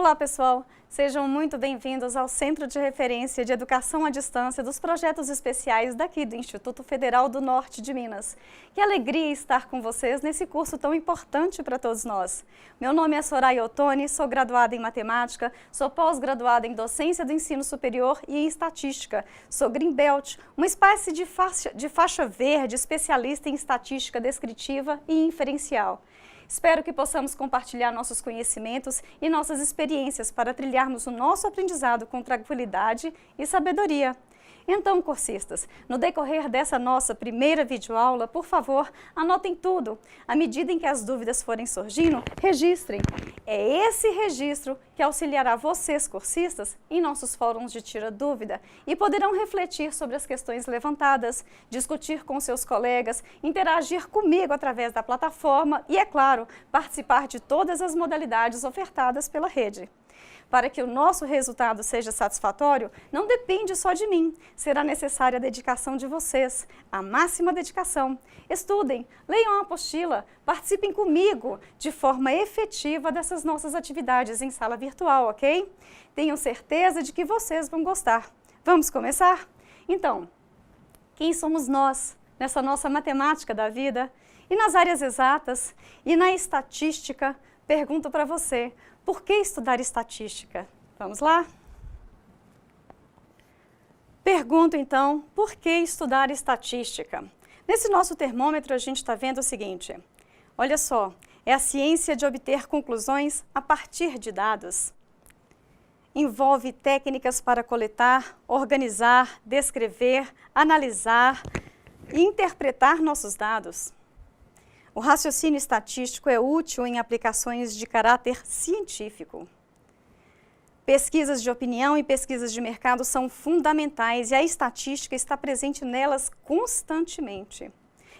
Olá, pessoal! Sejam muito bem-vindos ao Centro de Referência de Educação à Distância dos Projetos Especiais daqui do Instituto Federal do Norte de Minas. Que alegria estar com vocês nesse curso tão importante para todos nós. Meu nome é Soraya Ottoni, sou graduada em Matemática, sou pós-graduada em Docência do Ensino Superior e em Estatística. Sou Greenbelt, uma espécie de faixa verde especialista em Estatística Descritiva e Inferencial. Espero que possamos compartilhar nossos conhecimentos e nossas experiências para trilharmos o nosso aprendizado com tranquilidade e sabedoria. Então, cursistas, no decorrer dessa nossa primeira videoaula, por favor, anotem tudo. À medida em que as dúvidas forem surgindo, registrem. É esse registro que auxiliará vocês, cursistas, em nossos fóruns de Tira Dúvida e poderão refletir sobre as questões levantadas, discutir com seus colegas, interagir comigo através da plataforma e, é claro, participar de todas as modalidades ofertadas pela rede. Para que o nosso resultado seja satisfatório, não depende só de mim. Será necessária a dedicação de vocês, a máxima dedicação. Estudem, leiam a apostila, participem comigo de forma efetiva dessas nossas atividades em sala virtual, ok? Tenho certeza de que vocês vão gostar. Vamos começar? Então, quem somos nós nessa nossa matemática da vida? E nas áreas exatas e na estatística, pergunto para você, por que estudar estatística? Vamos lá? Pergunto então, por que estudar estatística? Nesse nosso termômetro a gente está vendo o seguinte, olha só, é a ciência de obter conclusões a partir de dados. Envolve técnicas para coletar, organizar, descrever, analisar e interpretar nossos dados. O raciocínio estatístico é útil em aplicações de caráter científico. Pesquisas de opinião e pesquisas de mercado são fundamentais e a estatística está presente nelas constantemente.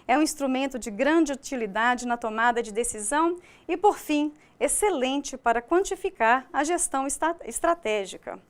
É um instrumento de grande utilidade na tomada de decisão e, por fim, excelente para quantificar a gestão estratégica.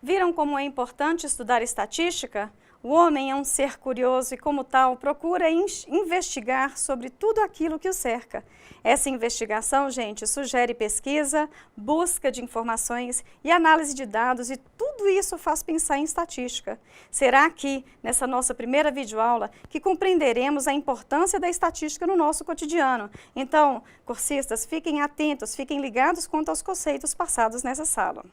Viram como é importante estudar estatística? O homem é um ser curioso e, como tal, procura investigar sobre tudo aquilo que o cerca. Essa investigação, gente, sugere pesquisa, busca de informações e análise de dados, e tudo isso faz pensar em estatística. Será aqui, nessa nossa primeira videoaula, que compreenderemos a importância da estatística no nosso cotidiano. Então, cursistas, fiquem atentos, fiquem ligados quanto aos conceitos passados nessa sala.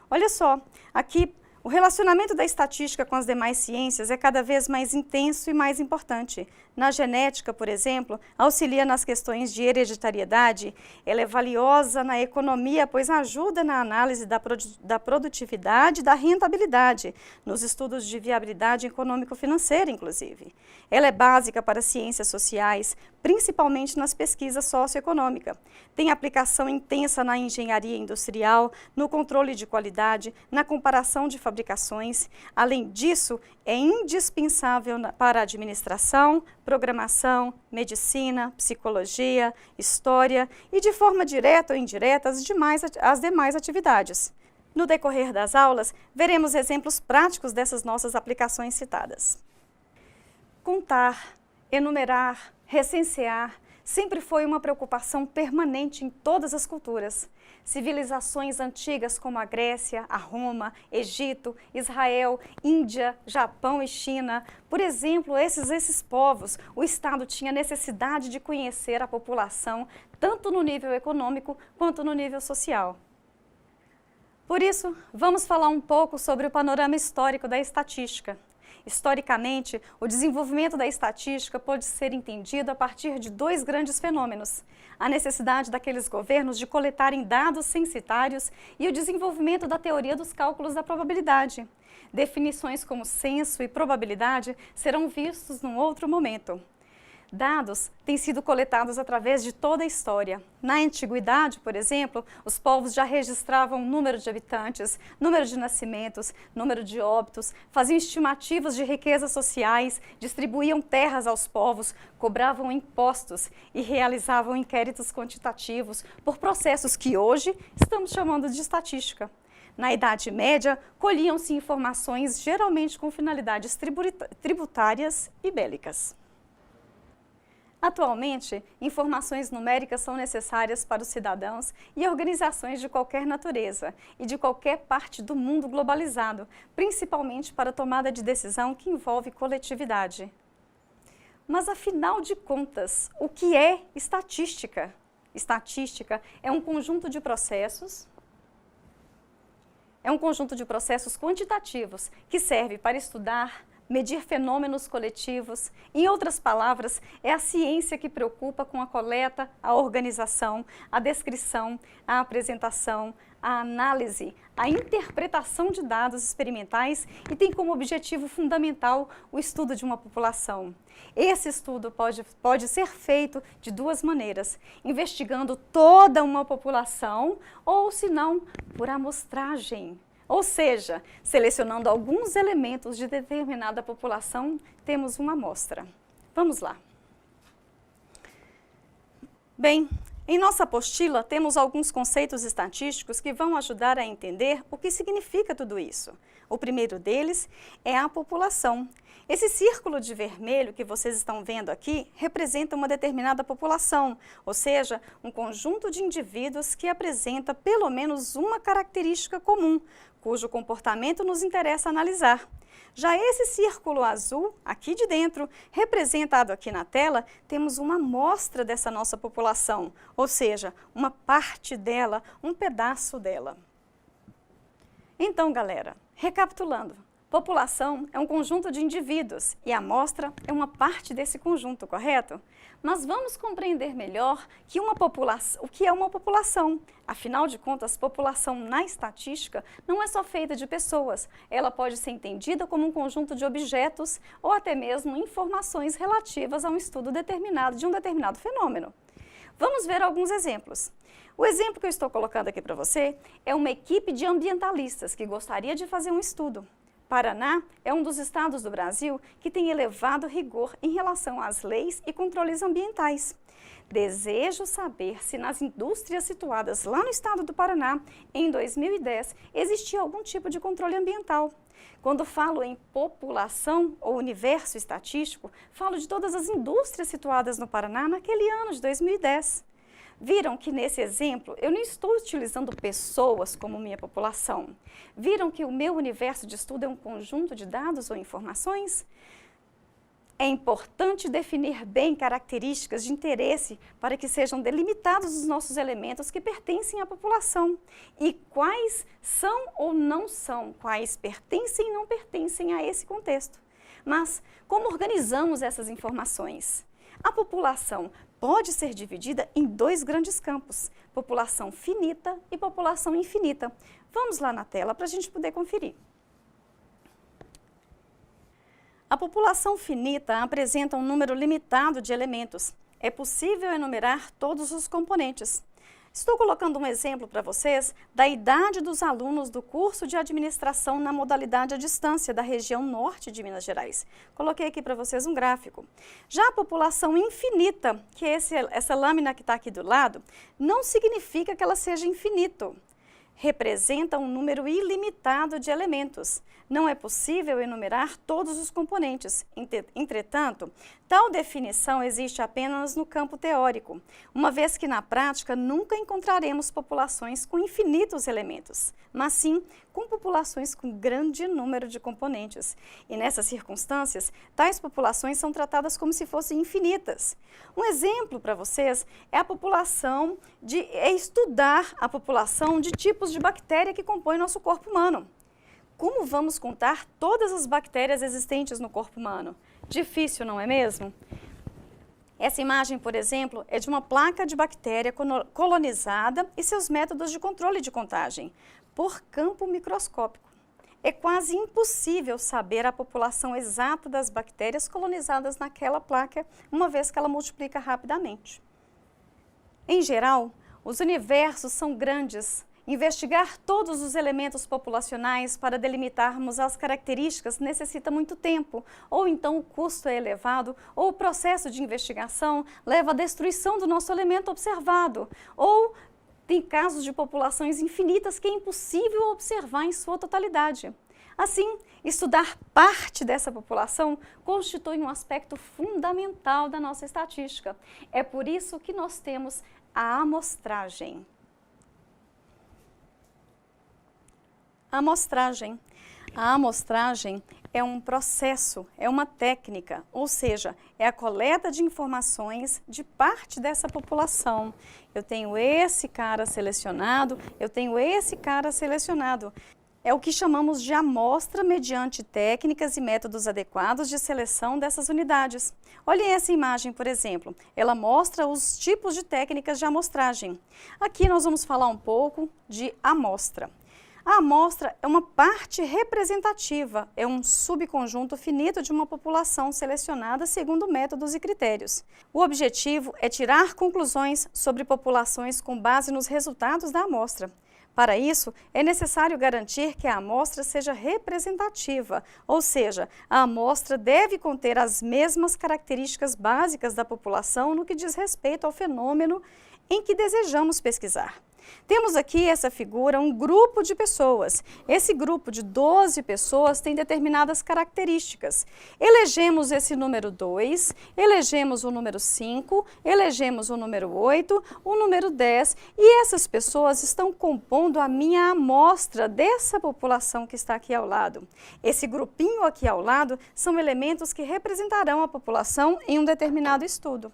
Olha só, aqui o relacionamento da estatística com as demais ciências é cada vez mais intenso e mais importante. Na genética, por exemplo, auxilia nas questões de hereditariedade. Ela é valiosa na economia, pois ajuda na análise da produtividade e da rentabilidade, nos estudos de viabilidade econômico-financeira, inclusive. Ela é básica para ciências sociais, principalmente nas pesquisas socioeconômicas. Tem aplicação intensa na engenharia industrial, no controle de qualidade, na comparação de fabricações. Além disso, é indispensável para a administração, programação, medicina, psicologia, história e, de forma direta ou indireta, as demais atividades. No decorrer das aulas, veremos exemplos práticos dessas nossas aplicações citadas. Contar, enumerar, recensear sempre foi uma preocupação permanente em todas as culturas. Civilizações antigas como a Grécia, a Roma, Egito, Israel, Índia, Japão e China, por exemplo, esses povos, o Estado tinha necessidade de conhecer a população, tanto no nível econômico quanto no nível social. Por isso, vamos falar um pouco sobre o panorama histórico da estatística. Historicamente, o desenvolvimento da estatística pode ser entendido a partir de dois grandes fenômenos: a necessidade daqueles governos de coletarem dados censitários e o desenvolvimento da teoria dos cálculos da probabilidade. Definições como censo e probabilidade serão vistos num outro momento. Dados têm sido coletados através de toda a história. Na antiguidade, por exemplo, os povos já registravam número de habitantes, número de nascimentos, número de óbitos, faziam estimativas de riquezas sociais, distribuíam terras aos povos, cobravam impostos e realizavam inquéritos quantitativos por processos que hoje estamos chamando de estatística. Na Idade Média, colhiam-se informações geralmente com finalidades tributárias e bélicas. Atualmente, informações numéricas são necessárias para os cidadãos e organizações de qualquer natureza e de qualquer parte do mundo globalizado, principalmente para a tomada de decisão que envolve coletividade. Mas, afinal de contas, o que é estatística? Estatística é um conjunto de processos quantitativos que serve para estudar, medir fenômenos coletivos. Em outras palavras, é a ciência que preocupa com a coleta, a organização, a descrição, a apresentação, a análise, a interpretação de dados experimentais e tem como objetivo fundamental o estudo de uma população. Esse estudo pode ser feito de duas maneiras, investigando toda uma população ou, se não, por amostragem. Ou seja, selecionando alguns elementos de determinada população, temos uma amostra. Vamos lá. Bem, em nossa apostila temos alguns conceitos estatísticos que vão ajudar a entender o que significa tudo isso. O primeiro deles é a população. Esse círculo de vermelho que vocês estão vendo aqui representa uma determinada população, ou seja, um conjunto de indivíduos que apresenta pelo menos uma característica comum, cujo comportamento nos interessa analisar. Já esse círculo azul, aqui de dentro, representado aqui na tela, temos uma amostra dessa nossa população, ou seja, uma parte dela, um pedaço dela. Então, galera, recapitulando, população é um conjunto de indivíduos e a amostra é uma parte desse conjunto, correto? Mas vamos compreender melhor o que é uma população. Afinal de contas, população na estatística não é só feita de pessoas. Ela pode ser entendida como um conjunto de objetos ou até mesmo informações relativas a um estudo determinado de um determinado fenômeno. Vamos ver alguns exemplos. O exemplo que eu estou colocando aqui para você é uma equipe de ambientalistas que gostaria de fazer um estudo. Paraná é um dos estados do Brasil que tem elevado rigor em relação às leis e controles ambientais. Desejo saber se nas indústrias situadas lá no estado do Paraná, em 2010, existia algum tipo de controle ambiental. Quando falo em população ou universo estatístico, falo de todas as indústrias situadas no Paraná naquele ano de 2010. Viram que nesse exemplo eu não estou utilizando pessoas como minha população? Viram que o meu universo de estudo é um conjunto de dados ou informações? É importante definir bem características de interesse para que sejam delimitados os nossos elementos que pertencem à população e quais são ou não são, quais pertencem e não pertencem a esse contexto. Mas como organizamos essas informações? A população pode ser dividida em dois grandes campos, população finita e população infinita. Vamos lá na tela para a gente poder conferir. A população finita apresenta um número limitado de elementos. É possível enumerar todos os componentes. Estou colocando um exemplo para vocês da idade dos alunos do curso de administração na modalidade à distância da região norte de Minas Gerais. Coloquei aqui para vocês um gráfico. Já a população infinita, que é essa lâmina que está aqui do lado, não significa que ela seja infinito. Representa um número ilimitado de elementos. Não é possível enumerar todos os componentes. Entretanto, tal definição existe apenas no campo teórico, uma vez que na prática nunca encontraremos populações com infinitos elementos, mas sim com populações com grande número de componentes. E nessas circunstâncias, tais populações são tratadas como se fossem infinitas. Um exemplo para vocês é estudar a população de tipos de bactéria que compõem nosso corpo humano. Como vamos contar todas as bactérias existentes no corpo humano? Difícil, não é mesmo? Essa imagem, por exemplo, é de uma placa de bactéria colonizada e seus métodos de controle de contagem, por campo microscópico. É quase impossível saber a população exata das bactérias colonizadas naquela placa, uma vez que ela multiplica rapidamente. Em geral, os universos são grandes. Investigar todos os elementos populacionais para delimitarmos as características necessita muito tempo, ou então o custo é elevado, ou o processo de investigação leva à destruição do nosso elemento observado, ou tem casos de populações infinitas que é impossível observar em sua totalidade. Assim, Estudar parte dessa população constitui um aspecto fundamental da nossa estatística. É por isso que nós temos a amostragem. A amostragem é um processo, é uma técnica, ou seja, é a coleta de informações de parte dessa população. Eu tenho esse cara selecionado, eu tenho esse cara selecionado. É o que chamamos de amostra mediante técnicas e métodos adequados de seleção dessas unidades. Olhem essa imagem, por exemplo. Ela mostra os tipos de técnicas de amostragem. Aqui nós vamos falar um pouco de amostra. A amostra é uma parte representativa, é um subconjunto finito de uma população selecionada segundo métodos e critérios. O objetivo é tirar conclusões sobre populações com base nos resultados da amostra. Para isso, é necessário garantir que a amostra seja representativa, ou seja, a amostra deve conter as mesmas características básicas da população no que diz respeito ao fenômeno em que desejamos pesquisar. Temos aqui essa figura, um grupo de pessoas. Esse grupo de 12 pessoas tem determinadas características. Elegemos esse número 2, elegemos o número 5, elegemos o número 8, o número 10 e essas pessoas estão compondo a minha amostra dessa população que está aqui ao lado. Esse grupinho aqui ao lado são elementos que representarão a população em um determinado estudo.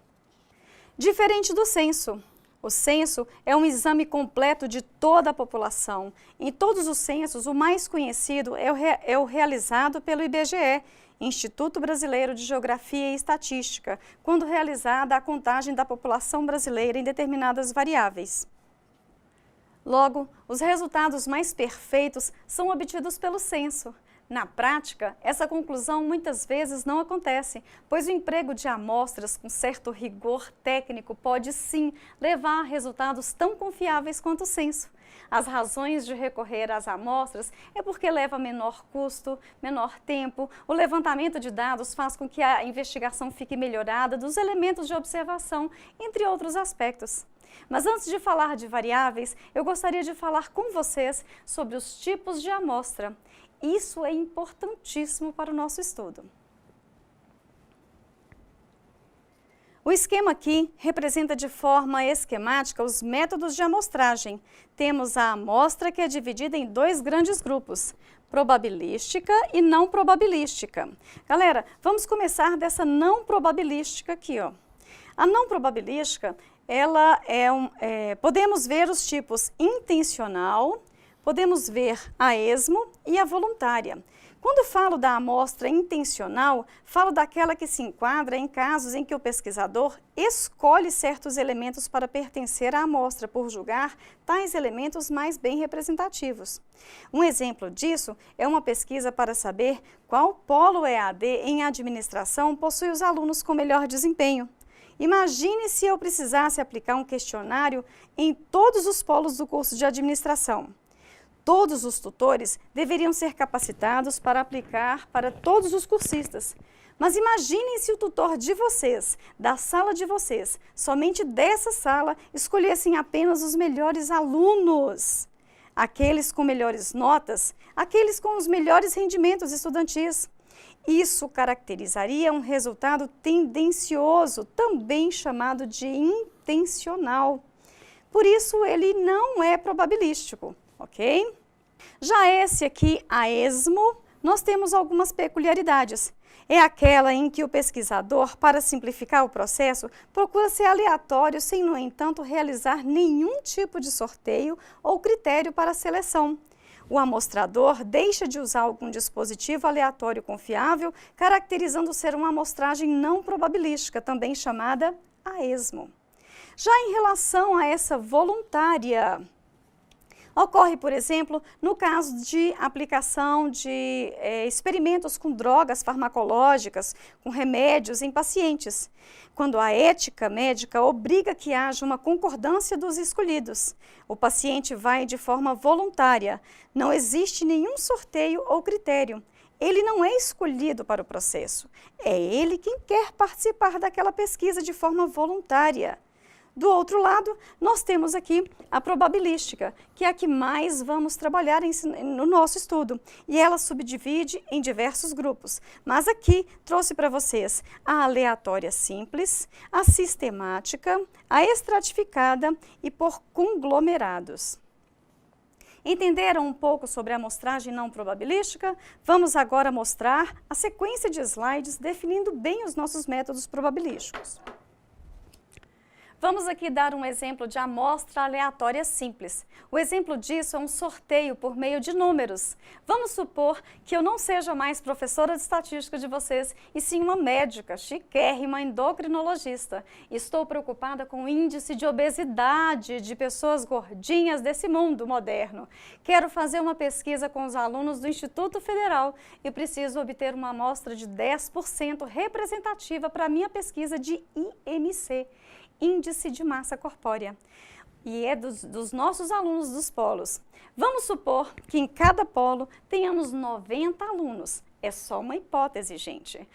Diferente do censo. O censo é um exame completo de toda a população. Em todos os censos, o mais conhecido é o realizado pelo IBGE, Instituto Brasileiro de Geografia e Estatística, quando realizada a contagem da população brasileira em determinadas variáveis. Logo, os resultados mais perfeitos são obtidos pelo censo. Na prática, essa conclusão muitas vezes não acontece, pois o emprego de amostras com certo rigor técnico pode sim levar a resultados tão confiáveis quanto o censo. As razões de recorrer às amostras é porque leva menor custo, menor tempo, o levantamento de dados faz com que a investigação fique melhorada dos elementos de observação, entre outros aspectos. Mas antes de falar de variáveis, eu gostaria de falar com vocês sobre os tipos de amostra. Isso é importantíssimo para o nosso estudo. O esquema aqui representa de forma esquemática os métodos de amostragem. Temos a amostra que é dividida em dois grandes grupos, probabilística e não probabilística. Galera, vamos começar dessa não probabilística aqui, ó. A não probabilística, ela podemos ver os tipos intencional, podemos ver a esmo e a voluntária. Quando falo da amostra intencional, falo daquela que se enquadra em casos em que o pesquisador escolhe certos elementos para pertencer à amostra, por julgar tais elementos mais bem representativos. Um exemplo disso é uma pesquisa para saber qual polo EAD em administração possui os alunos com melhor desempenho. Imagine se eu precisasse aplicar um questionário em todos os polos do curso de administração. Todos os tutores deveriam ser capacitados para aplicar para todos os cursistas. Mas imaginem se o tutor de vocês, da sala de vocês, somente dessa sala, escolhessem apenas os melhores alunos. Aqueles com melhores notas, aqueles com os melhores rendimentos estudantis. Isso caracterizaria um resultado tendencioso, também chamado de intencional. Por isso, ele não é probabilístico. Ok? Já esse aqui, a esmo, nós temos algumas peculiaridades. É aquela em que o pesquisador, para simplificar o processo, procura ser aleatório sem, no entanto, realizar nenhum tipo de sorteio ou critério para a seleção. O amostrador deixa de usar algum dispositivo aleatório confiável, caracterizando ser uma amostragem não probabilística, também chamada a esmo. Já em relação a essa voluntária, ocorre, por exemplo, no caso de aplicação de experimentos com drogas farmacológicas, com remédios em pacientes, quando a ética médica obriga que haja uma concordância dos escolhidos. O paciente vai de forma voluntária, não existe nenhum sorteio ou critério. Ele não é escolhido para o processo, é ele quem quer participar daquela pesquisa de forma voluntária. Do outro lado, nós temos aqui a probabilística, que é a que mais vamos trabalhar no nosso estudo. E ela subdivide em diversos grupos. Mas aqui trouxe para vocês a aleatória simples, a sistemática, a estratificada e por conglomerados. Entenderam um pouco sobre a amostragem não probabilística? Vamos agora mostrar a sequência de slides definindo bem os nossos métodos probabilísticos. Vamos aqui dar um exemplo de amostra aleatória simples. O exemplo disso é um sorteio por meio de números. Vamos supor que eu não seja mais professora de estatística de vocês, e sim uma médica, chiquérrima, endocrinologista. Estou preocupada com o índice de obesidade de pessoas gordinhas desse mundo moderno. Quero fazer uma pesquisa com os alunos do Instituto Federal e preciso obter uma amostra de 10% representativa para a minha pesquisa de IMC. Índice de massa corpórea, e é dos nossos alunos dos polos. Vamos supor que em cada polo tenhamos 90 alunos. É só uma hipótese, gente.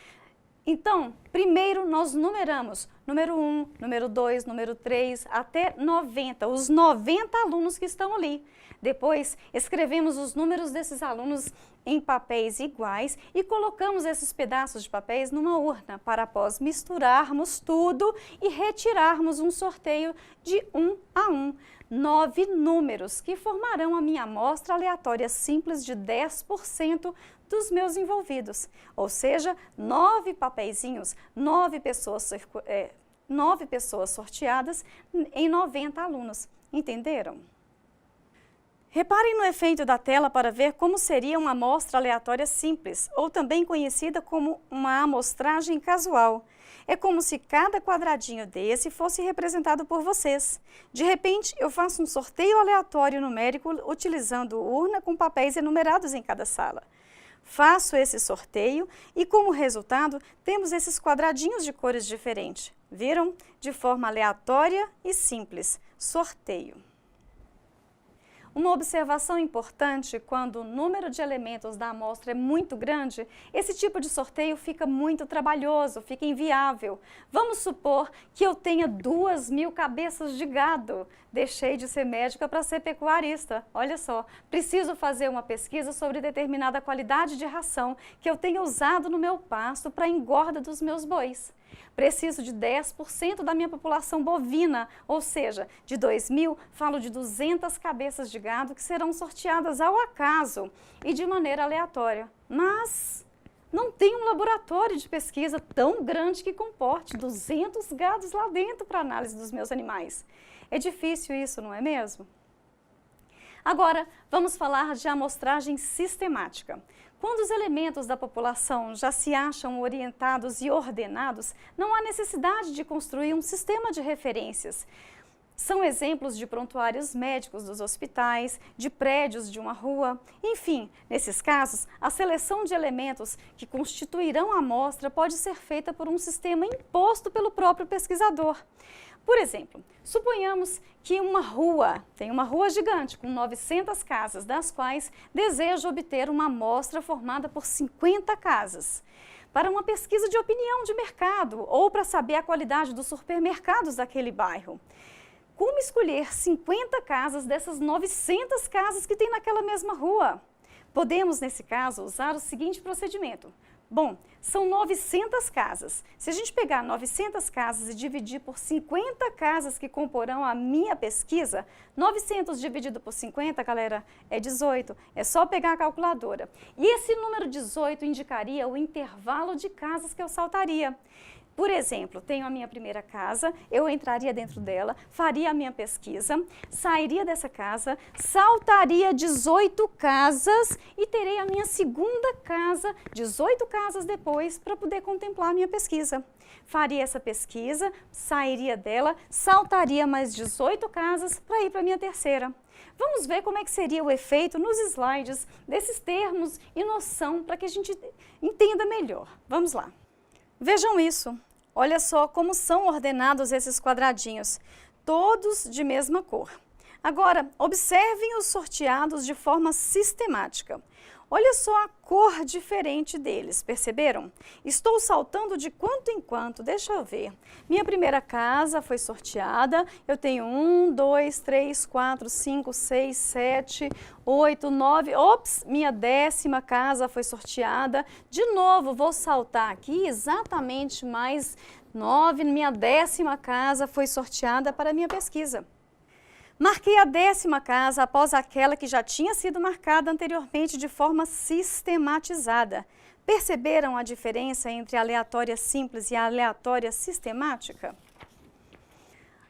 Então, primeiro nós numeramos número 1, número 2, número 3, até 90, os 90 alunos que estão ali. Depois, escrevemos os números desses alunos em papéis iguais e colocamos esses pedaços de papéis numa urna para após misturarmos tudo e retirarmos um sorteio de 1 a 1. 9 números que formarão a minha amostra aleatória simples de 10% dos meus envolvidos. Ou seja, 9 papeizinhos, 9 pessoas sorteadas em 90 alunos. Entenderam? Reparem no efeito da tela para ver como seria uma amostra aleatória simples, ou também conhecida como uma amostragem casual. É como se cada quadradinho desse fosse representado por vocês. De repente, eu faço um sorteio aleatório numérico utilizando urna com papéis enumerados em cada sala. Faço esse sorteio e, como resultado, temos esses quadradinhos de cores diferentes. Viram? De forma aleatória e simples. Sorteio. Uma observação importante: quando o número de elementos da amostra é muito grande, esse tipo de sorteio fica muito trabalhoso, fica inviável. Vamos supor que eu tenha 2.000 cabeças de gado. Deixei de ser médica para ser pecuarista. Olha só, preciso fazer uma pesquisa sobre determinada qualidade de ração que eu tenha usado no meu pasto para a engorda dos meus bois. Preciso de 10% da minha população bovina, ou seja, de 2.000, falo de 200 cabeças de gado que serão sorteadas ao acaso e de maneira aleatória. Mas não tem um laboratório de pesquisa tão grande que comporte 200 gados lá dentro para análise dos meus animais. É difícil isso, não é mesmo? Agora, vamos falar de amostragem sistemática. Quando os elementos da população já se acham orientados e ordenados, não há necessidade de construir um sistema de referências. São exemplos de prontuários médicos dos hospitais, de prédios de uma rua. Enfim, nesses casos, a seleção de elementos que constituirão a amostra pode ser feita por um sistema imposto pelo próprio pesquisador. Por exemplo, suponhamos que tem uma rua gigante com 900 casas, das quais desejo obter uma amostra formada por 50 casas, para uma pesquisa de opinião de mercado ou para saber a qualidade dos supermercados daquele bairro. Como escolher 50 casas dessas 900 casas que tem naquela mesma rua? Podemos, nesse caso, usar o seguinte procedimento. Bom, são 900 casas. Se a gente pegar 900 casas e dividir por 50 casas que comporão a minha pesquisa, 900 dividido por 50, galera, é 18. É só pegar a calculadora. E esse número 18 indicaria o intervalo de casas que eu saltaria. Por exemplo, tenho a minha primeira casa, eu entraria dentro dela, faria a minha pesquisa, sairia dessa casa, saltaria 18 casas e terei a minha segunda casa, 18 casas depois, para poder contemplar a minha pesquisa. Faria essa pesquisa, sairia dela, saltaria mais 18 casas para ir para a minha terceira. Vamos ver como é que seria o efeito nos slides desses termos e noção para que a gente entenda melhor. Vamos lá. Vejam isso. Olha só como são ordenados esses quadradinhos, todos de mesma cor. Agora, observem os sorteados de forma sistemática. Olha só a cor diferente deles, perceberam? Estou saltando de quanto em quanto, deixa eu ver. Minha primeira casa foi sorteada, eu tenho 1, 2, 3, 4, 5, 6, 7, 8, 9, ops, minha 10ª casa foi sorteada. De novo, vou saltar aqui exatamente mais 9, minha 10ª casa foi sorteada para a minha pesquisa. Marquei a 10ª casa após aquela que já tinha sido marcada anteriormente de forma sistematizada. Perceberam a diferença entre a aleatória simples e a aleatória sistemática?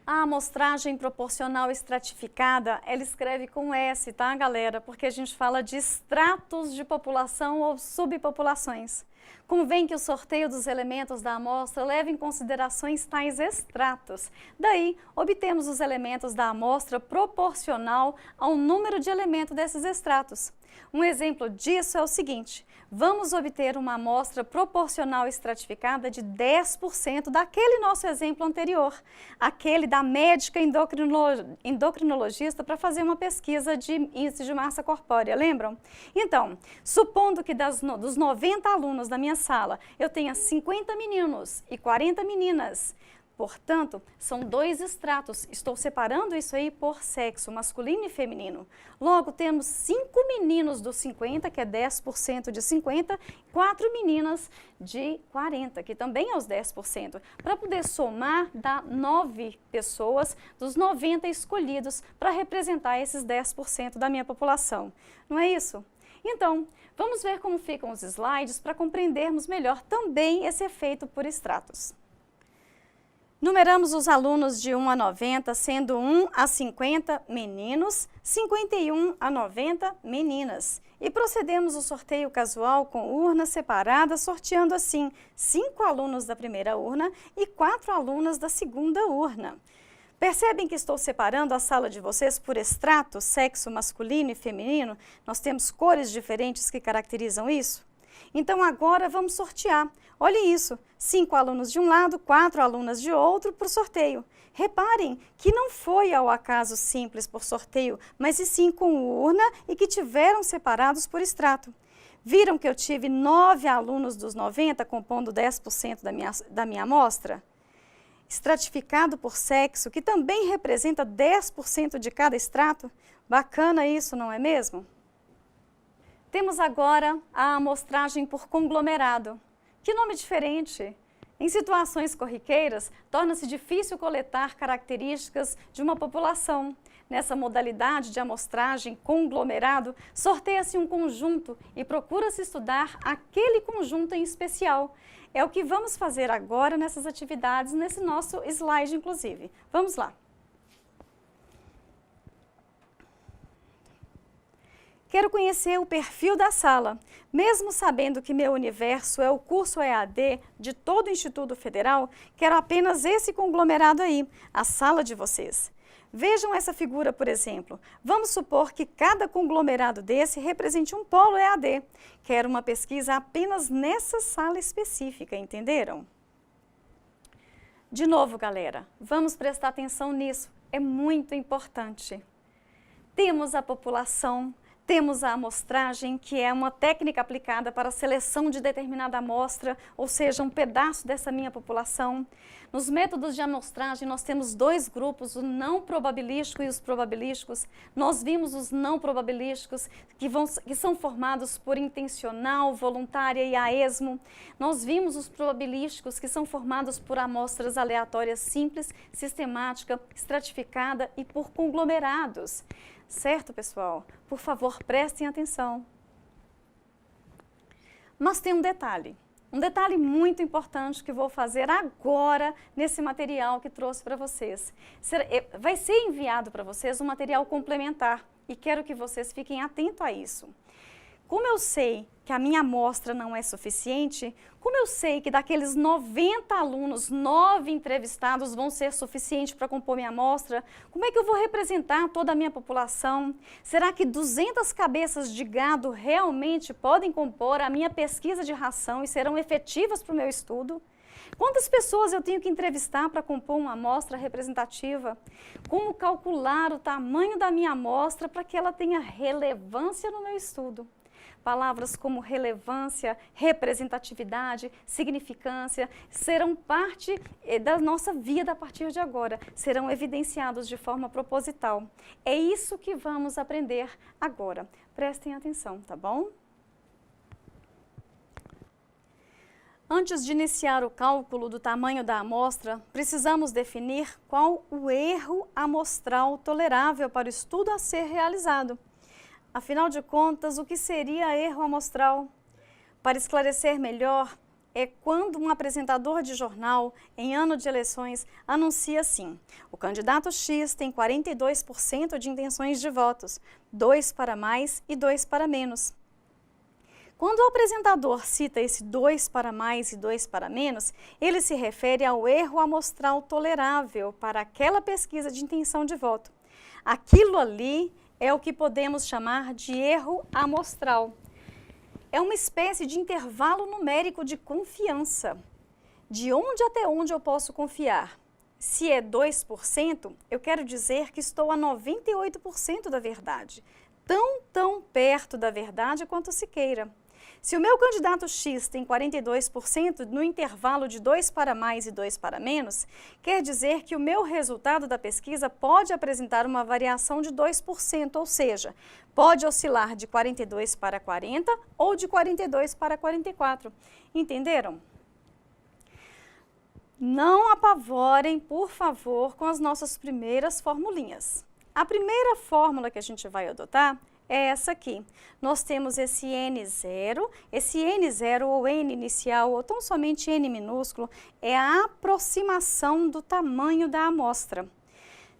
A amostragem proporcional estratificada, ela escreve com S, tá, galera? Porque a gente fala de estratos de população ou subpopulações. Convém que o sorteio dos elementos da amostra leve em considerações tais estratos. Daí, obtemos os elementos da amostra proporcional ao número de elementos desses estratos. Um exemplo disso é o seguinte: vamos obter uma amostra proporcional estratificada de 10% daquele nosso exemplo anterior, aquele da médica endocrinologista para fazer uma pesquisa de índice de massa corpórea, lembram? Então, supondo que dos 90 alunos da minha sala, eu tenha 50 meninos e 40 meninas. Portanto, são 2 estratos. Estou separando isso aí por sexo, masculino e feminino. Logo, temos 5 meninos dos 50, que é 10% de 50, 4 meninas de 40, que também é os 10%. Para poder somar, dá 9 pessoas dos 90 escolhidos para representar esses 10% da minha população. Não é isso? Então, vamos ver como ficam os slides para compreendermos melhor também esse efeito por estratos. Numeramos os alunos de 1 a 90, sendo 1 a 50 meninos, 51 a 90 meninas. E procedemos o sorteio casual com urnas separadas, sorteando assim 5 alunos da primeira urna e 4 alunas da segunda urna. Percebem que estou separando a sala de vocês por estrato, sexo masculino e feminino? Nós temos cores diferentes que caracterizam isso? Então agora vamos sortear. Olha isso, 5 alunos de um lado, 4 alunas de outro para o sorteio. Reparem que não foi ao acaso simples por sorteio, mas e sim com urna e que tiveram separados por estrato. Viram que eu tive 9 alunos dos 90 compondo 10% da minha amostra? Estratificado por sexo, que também representa 10% de cada estrato. Bacana isso, não é mesmo? Temos agora a amostragem por conglomerado. Que nome diferente! Em situações corriqueiras, torna-se difícil coletar características de uma população. Nessa modalidade de amostragem conglomerado, sorteia-se um conjunto e procura-se estudar aquele conjunto em especial. É o que vamos fazer agora nessas atividades, nesse nosso slide, inclusive. Vamos lá. Quero conhecer o perfil da sala. Mesmo sabendo que meu universo é o curso EAD de todo o Instituto Federal, quero apenas esse conglomerado aí, a sala de vocês. Vejam essa figura, por exemplo. Vamos supor que cada conglomerado desse represente um polo EAD. Quero uma pesquisa apenas nessa sala específica, entenderam? De novo, galera, vamos prestar atenção nisso. É muito importante. Temos a população. Temos a amostragem, que é uma técnica aplicada para a seleção de determinada amostra, ou seja, um pedaço dessa minha população. Nos métodos de amostragem, nós temos 2 grupos, o não probabilístico e os probabilísticos. Nós vimos os não probabilísticos, que são formados por intencional, voluntária e a esmo. Nós vimos os probabilísticos, que são formados por amostras aleatórias simples, sistemática, estratificada e por conglomerados. Certo, pessoal? Por favor, prestem atenção. Mas tem um detalhe muito importante que vou fazer agora nesse material que trouxe para vocês. Vai ser enviado para vocês um material complementar e quero que vocês fiquem atentos a isso. Como eu sei que a minha amostra não é suficiente, como eu sei que daqueles 90 alunos, 9 entrevistados vão ser suficientes para compor minha amostra, como é que eu vou representar toda a minha população? Será que 200 cabeças de gado realmente podem compor a minha pesquisa de ração e serão efetivas para o meu estudo? Quantas pessoas eu tenho que entrevistar para compor uma amostra representativa? Como calcular o tamanho da minha amostra para que ela tenha relevância no meu estudo? palavras como relevância, representatividade, significância, serão parte da nossa vida a partir de agora, serão evidenciados de forma proposital. É isso que vamos aprender agora. Prestem atenção, tá bom? Antes de iniciar o cálculo do tamanho da amostra, precisamos definir qual o erro amostral tolerável para o estudo a ser realizado. Afinal de contas, o que seria erro amostral? Para esclarecer melhor, é quando um apresentador de jornal, em ano de eleições, anuncia assim: o candidato X tem 42% de intenções de votos, 2 para mais e 2 para menos. Quando o apresentador cita esse 2 para mais e 2 para menos, ele se refere ao erro amostral tolerável para aquela pesquisa de intenção de voto. Aquilo ali é o que podemos chamar de erro amostral. É uma espécie de intervalo numérico de confiança. De onde até onde eu posso confiar? Se é 2%, eu quero dizer que estou a 98% da verdade. Tão perto da verdade quanto se queira. Se o meu candidato X tem 42% no intervalo de 2 para mais e 2 para menos, quer dizer que o meu resultado da pesquisa pode apresentar uma variação de 2%, ou seja, pode oscilar de 42 para 40 ou de 42 para 44. Entenderam? Não apavorem, por favor, com as nossas primeiras formulinhas. A primeira fórmula que a gente vai adotar é essa aqui. Nós temos esse N0 ou N inicial, ou tão somente N minúsculo, é a aproximação do tamanho da amostra.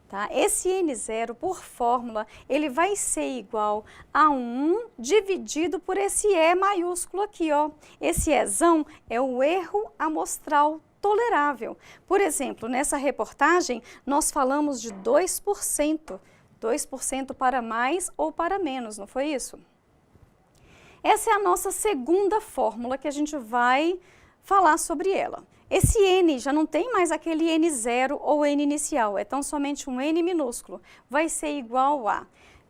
Tá? Esse N0, por fórmula, ele vai ser igual a 1 dividido por esse E maiúsculo aqui, ó. Esse Ezão é o erro amostral tolerável. Por exemplo, nessa reportagem, nós falamos de 2%. 2% para mais ou para menos, não foi isso? Essa é a nossa segunda fórmula que a gente vai falar sobre ela. Esse N já não tem mais aquele N0 ou N inicial, é tão somente um N minúsculo. Vai ser igual a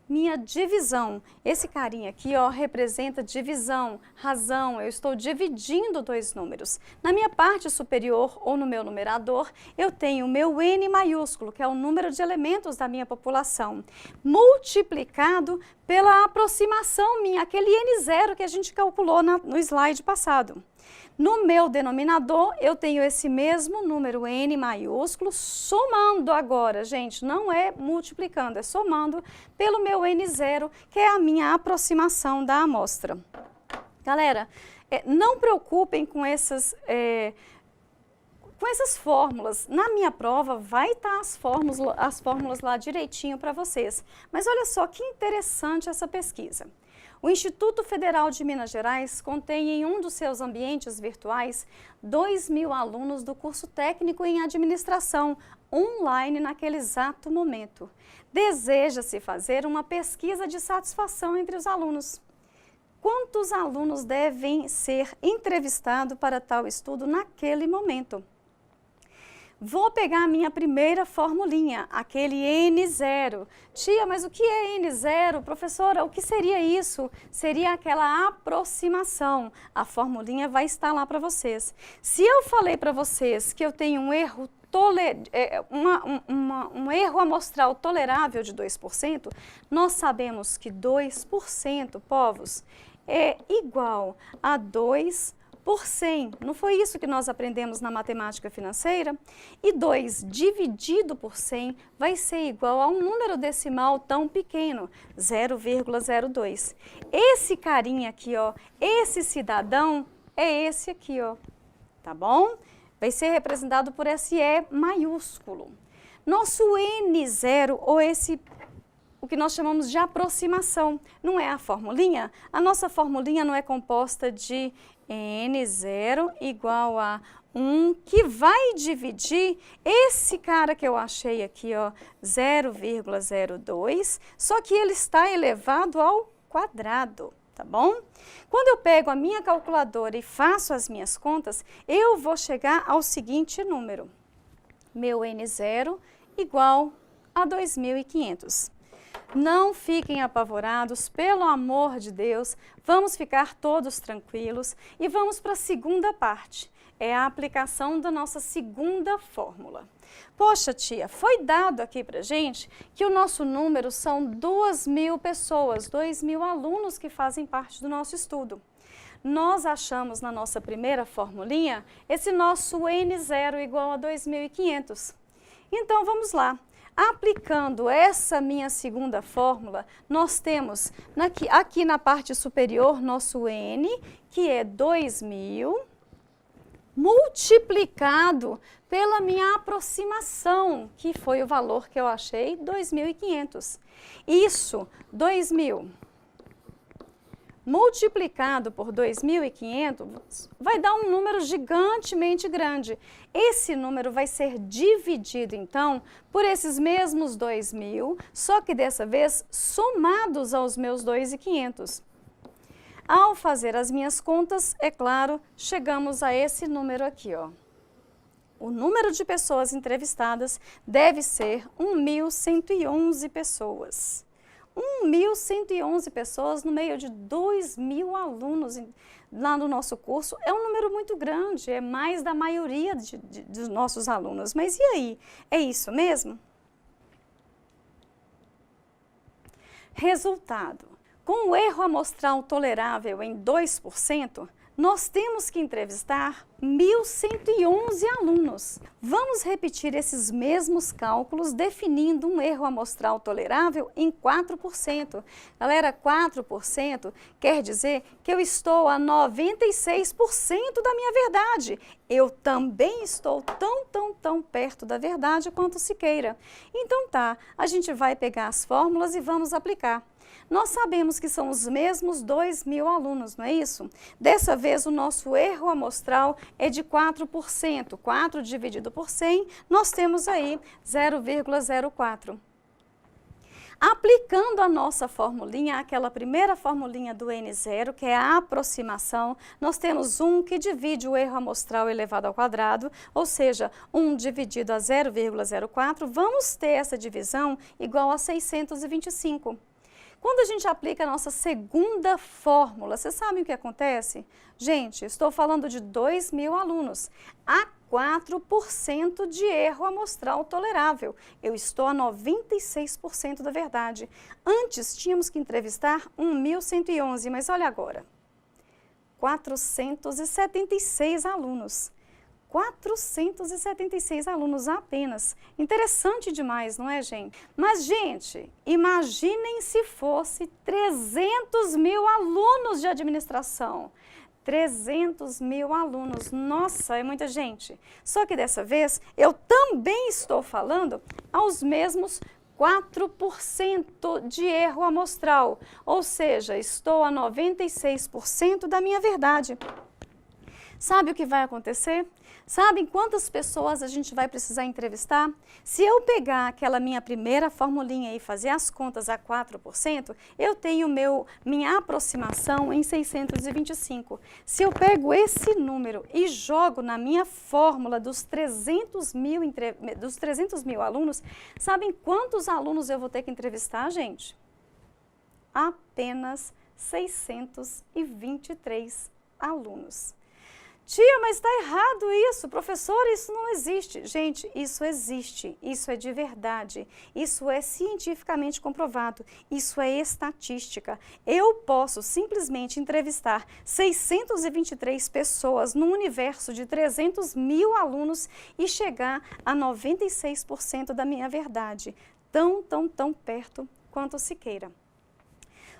minha divisão. Esse carinha aqui, ó, representa divisão, razão. Eu estou dividindo dois números. Na minha parte superior ou no meu numerador, eu tenho o meu N maiúsculo, que é o número de elementos da minha população, multiplicado pela aproximação minha, aquele N0 que a gente calculou no slide passado. No meu denominador, eu tenho esse mesmo número N maiúsculo, somando agora, gente, não é multiplicando, é somando pelo meu N0, que é a minha aproximação da amostra. Galera, não preocupem com essas fórmulas. Na minha prova vai estar as fórmulas lá direitinho para vocês. Mas olha só que interessante essa pesquisa. O Instituto Federal de Minas Gerais contém em um dos seus ambientes virtuais 2.000 alunos do curso técnico em administração, online naquele exato momento. Deseja-se fazer uma pesquisa de satisfação entre os alunos. Quantos alunos devem ser entrevistados para tal estudo naquele momento? Vou pegar a minha primeira formulinha, aquele N0. Tia, mas o que é N0? Professora, o que seria isso? Seria aquela aproximação. A formulinha vai estar lá para vocês. Se eu falei para vocês que eu tenho um erro um erro amostral tolerável de 2%, nós sabemos que 2%, povos, é igual a 2 por 100. Não foi isso que nós aprendemos na matemática financeira? E 2 dividido por 100 vai ser igual a um número decimal tão pequeno, 0,02. Esse carinha aqui, ó, esse cidadão é esse aqui, ó, tá bom? Vai ser representado por esse E maiúsculo. Nosso N0, ou o que nós chamamos de aproximação, não é a formulinha? A nossa formulinha não é composta de N0 igual a 1, que vai dividir esse cara que eu achei aqui, ó, 0,02, só que ele está elevado ao quadrado, tá bom? Quando eu pego a minha calculadora e faço as minhas contas, eu vou chegar ao seguinte número. Meu N0 igual a 2.500. Não fiquem apavorados, pelo amor de Deus, vamos ficar todos tranquilos e vamos para a segunda parte, é a aplicação da nossa segunda fórmula. Poxa, tia, foi dado aqui para gente que o nosso número são 2.000 pessoas, 2.000 alunos que fazem parte do nosso estudo. Nós achamos na nossa primeira formulinha esse nosso N0 igual a 2.500. Então, vamos lá. Aplicando essa minha segunda fórmula, nós temos aqui na parte superior nosso N, que é 2.000, multiplicado pela minha aproximação, que foi o valor que eu achei, 2.500. Isso, 2.000 multiplicado por 2.500 vai dar um número gigantemente grande. Esse número vai ser dividido, então, por esses mesmos 2.000, só que dessa vez somados aos meus 2.500. Ao fazer as minhas contas, é claro, chegamos a esse número aqui, ó. O número de pessoas entrevistadas deve ser 1.111 pessoas. 1.111 pessoas no meio de 2.000 alunos lá no nosso curso é um número muito grande, é mais da maioria dos nossos alunos. Mas e aí? É isso mesmo? Resultado. Com o erro amostral tolerável em 2%, nós temos que entrevistar 1.111 alunos. Vamos repetir esses mesmos cálculos definindo um erro amostral tolerável em 4%. Galera, 4% quer dizer que eu estou a 96% da minha verdade. Eu também estou tão perto da verdade quanto se queira. Então tá, a gente vai pegar as fórmulas e vamos aplicar. Nós sabemos que são os mesmos 2.000 alunos, não é isso? Dessa vez, o nosso erro amostral é de 4%. 4 dividido por 100, nós temos aí 0,04. Aplicando a nossa formulinha, aquela primeira formulinha do N0, que é a aproximação, nós temos 1 que divide o erro amostral elevado ao quadrado, ou seja, 1 dividido a 0,04, vamos ter essa divisão igual a 625. Quando a gente aplica a nossa segunda fórmula, vocês sabem o que acontece? Gente, estou falando de 2.000 alunos. Há 4% de erro amostral tolerável. Eu estou a 96% da verdade. Antes, tínhamos que entrevistar 1.111, mas olha agora. 476 alunos. 476 alunos apenas. Interessante demais, não é, gente? Mas, gente, imaginem se fosse 300.000 alunos de administração. 300.000 alunos. Nossa, é muita gente. Só que dessa vez, eu também estou falando aos mesmos 4% de erro amostral. Ou seja, estou a 96% da minha verdade. Sabe o que vai acontecer? Sabem quantas pessoas a gente vai precisar entrevistar? Se eu pegar aquela minha primeira formulinha e fazer as contas a 4%, eu tenho minha aproximação em 625. Se eu pego esse número e jogo na minha fórmula dos 300.000 alunos, sabem quantos alunos eu vou ter que entrevistar, gente? Apenas 623 alunos. Tia, mas está errado isso, professor, isso não existe. Gente, isso existe, isso é de verdade, isso é cientificamente comprovado, isso é estatística. Eu posso simplesmente entrevistar 623 pessoas num universo de 300.000 alunos e chegar a 96% da minha verdade, tão perto quanto se queira.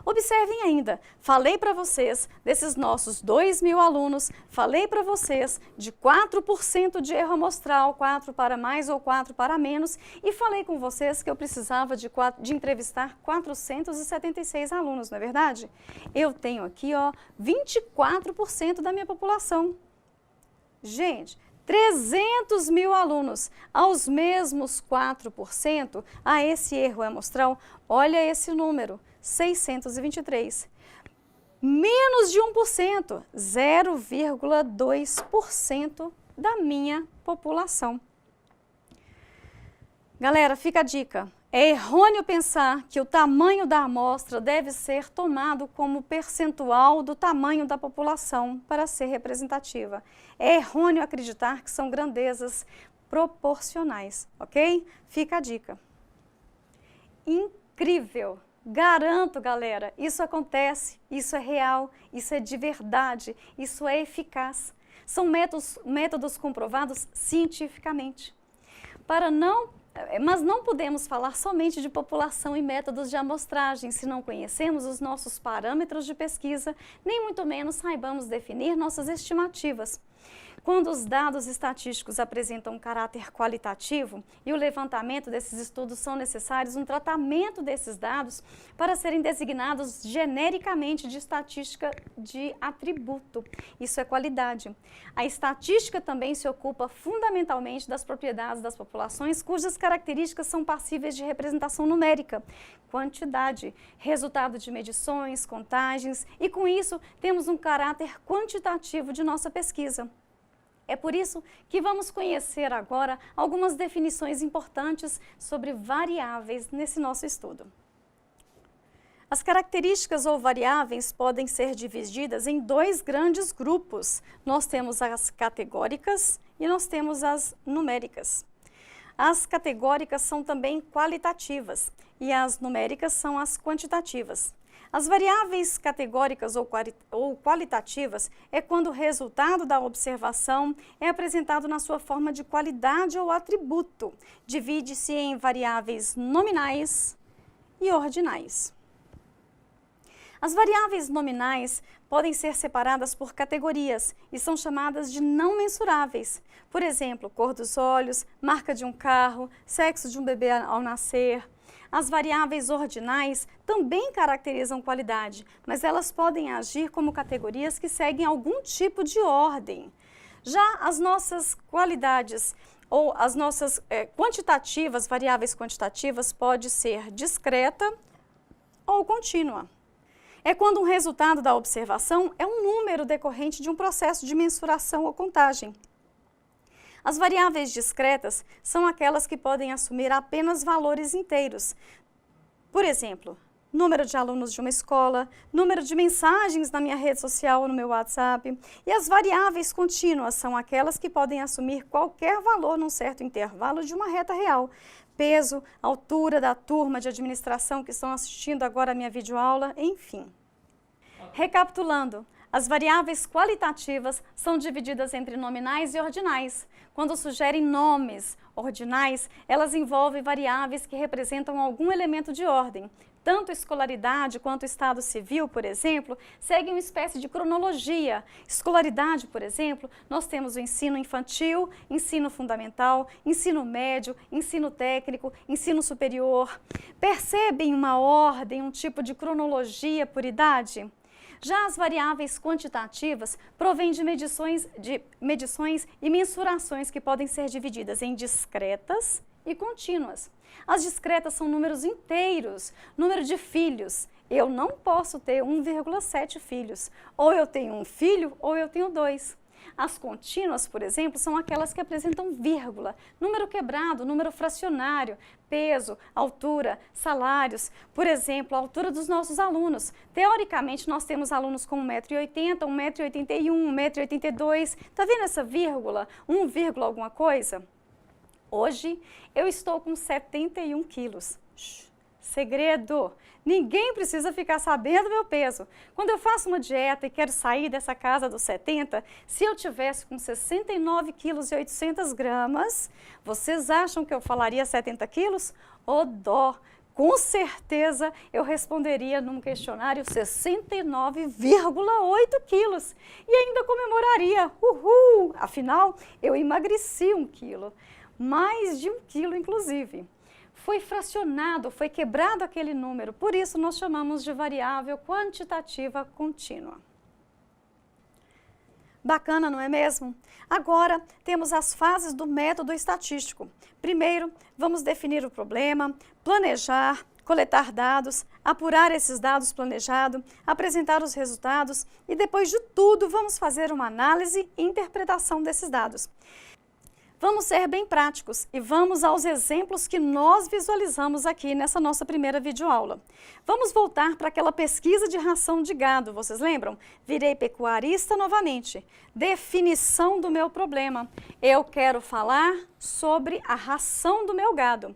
Observem ainda, falei para vocês desses nossos 2.000 alunos, falei para vocês de 4% de erro amostral, 4 para mais ou 4 para menos, e falei com vocês que eu precisava de entrevistar 476 alunos, não é verdade? Eu tenho aqui, ó, 24% da minha população. Gente, 300.000 alunos aos mesmos 4%, a esse erro amostral, olha esse número, 623. Menos de 1%, 0,2% da minha população. Galera, fica a dica. É errôneo pensar que o tamanho da amostra deve ser tomado como percentual do tamanho da população para ser representativa. É errôneo acreditar que são grandezas proporcionais, ok? Fica a dica. Incrível! Garanto, galera, isso acontece, isso é real, isso é de verdade, isso é eficaz. São métodos comprovados cientificamente. Mas não podemos falar somente de população e métodos de amostragem se não conhecemos os nossos parâmetros de pesquisa, nem muito menos saibamos definir nossas estimativas. Quando os dados estatísticos apresentam um caráter qualitativo e o levantamento desses estudos são necessários um tratamento desses dados para serem designados genericamente de estatística de atributo. Isso é qualidade. A estatística também se ocupa fundamentalmente das propriedades das populações cujas características são passíveis de representação numérica, quantidade, resultado de medições, contagens, e com isso temos um caráter quantitativo de nossa pesquisa. É por isso que vamos conhecer agora algumas definições importantes sobre variáveis nesse nosso estudo. As características ou variáveis podem ser divididas em dois grandes grupos. Nós temos as categóricas e nós temos as numéricas. As categóricas são também qualitativas e as numéricas são as quantitativas. As variáveis categóricas ou qualitativas é quando o resultado da observação é apresentado na sua forma de qualidade ou atributo. Divide-se em variáveis nominais e ordinais. As variáveis nominais podem ser separadas por categorias e são chamadas de não mensuráveis. Por exemplo, cor dos olhos, marca de um carro, sexo de um bebê ao nascer. As variáveis ordinais também caracterizam qualidade, mas elas podem agir como categorias que seguem algum tipo de ordem. Já as nossas qualidades ou as nossas quantitativas, variáveis quantitativas, pode ser discreta ou contínua. É quando um resultado da observação é um número decorrente de um processo de mensuração ou contagem. As variáveis discretas são aquelas que podem assumir apenas valores inteiros. Por exemplo, número de alunos de uma escola, número de mensagens na minha rede social ou no meu WhatsApp. E as variáveis contínuas são aquelas que podem assumir qualquer valor num certo intervalo de uma reta real. Peso, altura da turma de administração que estão assistindo agora a minha videoaula, enfim. Recapitulando, as variáveis qualitativas são divididas entre nominais e ordinais. Quando sugerem nomes ordinais, elas envolvem variáveis que representam algum elemento de ordem. Tanto escolaridade quanto estado civil, por exemplo, seguem uma espécie de cronologia. Escolaridade, por exemplo, nós temos o ensino infantil, ensino fundamental, ensino médio, ensino técnico, ensino superior. Percebem uma ordem, um tipo de cronologia por idade? Já as variáveis quantitativas provêm de medições e mensurações que podem ser divididas em discretas e contínuas. As discretas são números inteiros, número de filhos. Eu não posso ter 1,7 filhos. Ou eu tenho um filho ou eu tenho 2. As contínuas, por exemplo, são aquelas que apresentam vírgula, número quebrado, número fracionário, peso, altura, salários. Por exemplo, a altura dos nossos alunos. Teoricamente, nós temos alunos com 1,80 m, 1,81 m, 1,82 m. Está vendo essa vírgula? 1, alguma coisa? Hoje, eu estou com 71 quilos. Segredo! Ninguém precisa ficar sabendo meu peso. Quando eu faço uma dieta e quero sair dessa casa dos 70, se eu tivesse com 69 quilos e 800 gramas, vocês acham que eu falaria 70 quilos? Ô dó! Com certeza eu responderia num questionário 69,8 quilos e ainda comemoraria. Uhul! Afinal, eu emagreci 1 quilo. Mais de 1 quilo, inclusive. Foi fracionado, foi quebrado aquele número, por isso nós chamamos de variável quantitativa contínua. Bacana, não é mesmo? Agora, temos as fases do método estatístico. Primeiro, vamos definir o problema, planejar, coletar dados, apurar esses dados planejados, apresentar os resultados e depois de tudo, vamos fazer uma análise e interpretação desses dados. Vamos ser bem práticos e vamos aos exemplos que nós visualizamos aqui nessa nossa primeira videoaula. Vamos voltar para aquela pesquisa de ração de gado, vocês lembram? Virei pecuarista novamente. Definição do meu problema. Eu quero falar sobre a ração do meu gado.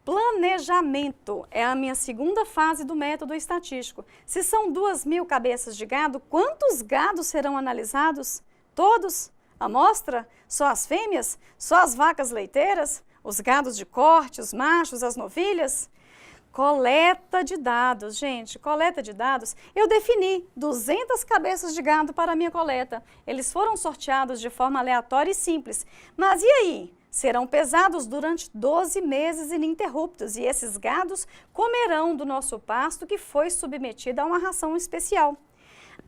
Planejamento é a minha segunda fase do método estatístico. Se são 2.000 cabeças de gado, quantos gados serão analisados? Todos? Amostra? Só as fêmeas? Só as vacas leiteiras? Os gados de corte, os machos, as novilhas? Coleta de dados, gente, coleta de dados. Eu defini 200 cabeças de gado para a minha coleta. Eles foram sorteados de forma aleatória e simples. Mas e aí? Serão pesados durante 12 meses ininterruptos e esses gados comerão do nosso pasto que foi submetido a uma ração especial.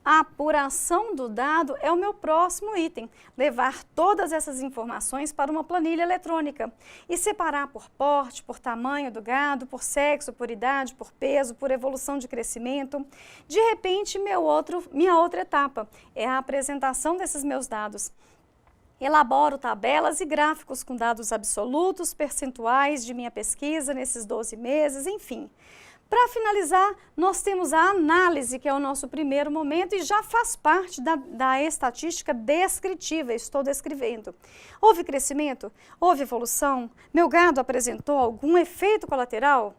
A apuração do dado é o meu próximo item, levar todas essas informações para uma planilha eletrônica e separar por porte, por tamanho do gado, por sexo, por idade, por peso, por evolução de crescimento. De repente, minha outra etapa é a apresentação desses meus dados. Elaboro tabelas e gráficos com dados absolutos, percentuais de minha pesquisa nesses 12 meses, enfim. Para finalizar, nós temos a análise, que é o nosso primeiro momento e já faz parte da estatística descritiva, estou descrevendo. Houve crescimento? Houve evolução? Meu gado apresentou algum efeito colateral?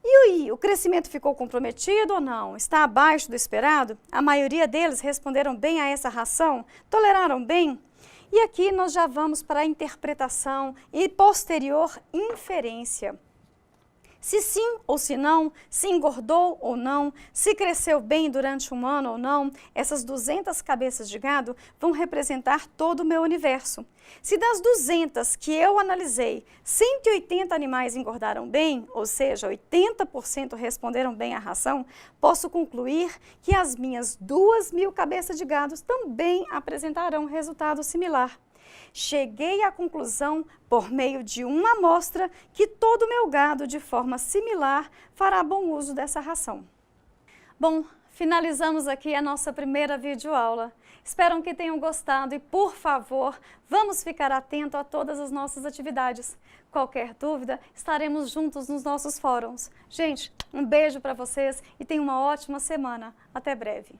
E aí, o crescimento ficou comprometido ou não? Está abaixo do esperado? A maioria deles responderam bem a essa ração? Toleraram bem? E aqui nós já vamos para a interpretação e posterior inferência. Se sim ou se não, se engordou ou não, se cresceu bem durante um ano ou não, essas 200 cabeças de gado vão representar todo o meu universo. Se das 200 que eu analisei, 180 animais engordaram bem, ou seja, 80% responderam bem à ração, posso concluir que as minhas 2.000 cabeças de gado também apresentarão resultado similar. Cheguei à conclusão, por meio de uma amostra, que todo o meu gado, de forma similar, fará bom uso dessa ração. Bom, finalizamos aqui a nossa primeira videoaula. Espero que tenham gostado e, por favor, vamos ficar atento a todas as nossas atividades. Qualquer dúvida, estaremos juntos nos nossos fóruns. Gente, um beijo para vocês e tenham uma ótima semana. Até breve.